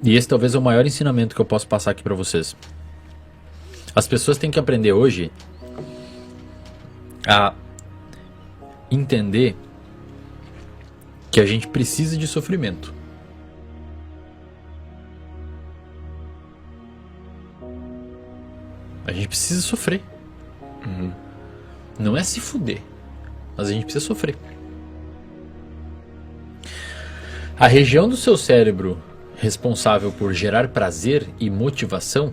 E esse talvez é o maior ensinamento que eu posso passar aqui pra vocês. As pessoas têm que aprender hoje a entender que a gente precisa de sofrimento. A gente precisa sofrer. Não é se fuder, mas a gente precisa sofrer. A região do seu cérebro responsável por gerar prazer e motivação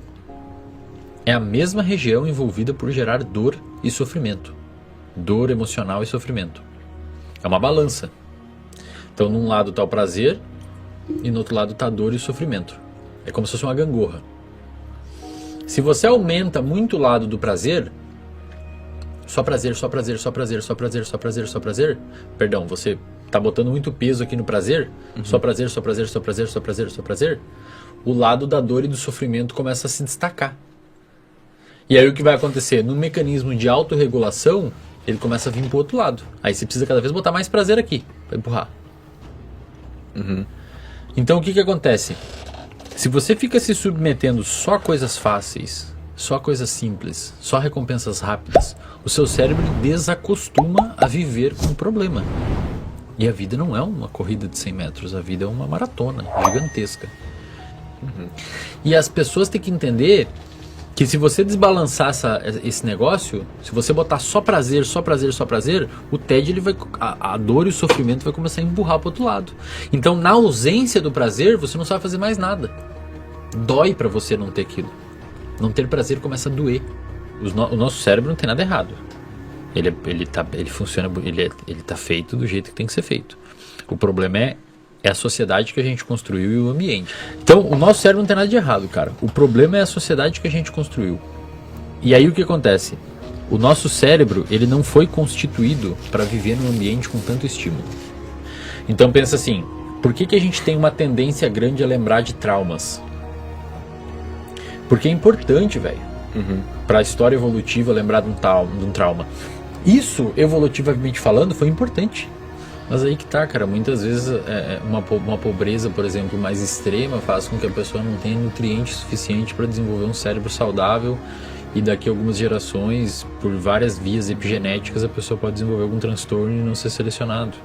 é a mesma região envolvida por gerar dor e sofrimento. Dor emocional e sofrimento. É uma balança. Então, num lado está o prazer e no outro lado está a dor e o sofrimento. É como se fosse uma gangorra. Se você aumenta muito o lado do prazer, só prazer, só prazer, só prazer, só prazer, só prazer, só prazer, perdão, você está botando muito peso aqui no prazer, só prazer, só prazer, só prazer, só prazer, só prazer, o lado da dor e do sofrimento começa a se destacar. E aí o que vai acontecer? No mecanismo de autorregulação, ele começa a vir pro outro lado. Aí você precisa cada vez botar mais prazer aqui, para empurrar. Então o que acontece? Se você fica se submetendo só a coisas fáceis, só a coisas simples, só a recompensas rápidas, o seu cérebro desacostuma a viver com o problema. E a vida não é uma corrida de 100 metros, a vida é uma maratona gigantesca. E as pessoas têm que entender que se você desbalançar esse negócio, se você botar só prazer, só prazer, só prazer, o TED, ele vai, a dor e o sofrimento vai começar a empurrar para o outro lado. Então, na ausência do prazer, você não sabe fazer mais nada. Dói para você não ter aquilo. Não ter prazer começa a doer. O nosso cérebro não tem nada errado. Ele funciona, ele tá feito do jeito que tem que ser feito. O problema é a sociedade que a gente construiu e o ambiente. Então, o nosso cérebro não tem nada de errado, cara. O problema é a sociedade que a gente construiu. E aí o que acontece? O nosso cérebro, ele não foi constituído para viver num ambiente com tanto estímulo. Então pensa assim, por que a gente tem uma tendência grande a lembrar de traumas? Porque é importante, velho, para a história evolutiva lembrar de um trauma. Isso, evolutivamente falando, foi importante. Mas aí que tá, cara, muitas vezes uma pobreza, por exemplo, mais extrema faz com que a pessoa não tenha nutriente suficiente para desenvolver um cérebro saudável e daqui a algumas gerações, por várias vias epigenéticas, a pessoa pode desenvolver algum transtorno e não ser selecionado.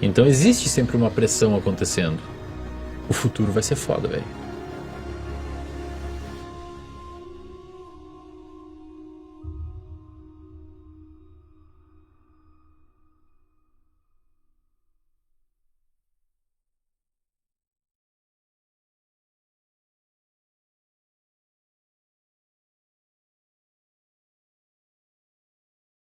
Então existe sempre uma pressão acontecendo. O futuro vai ser foda, velho.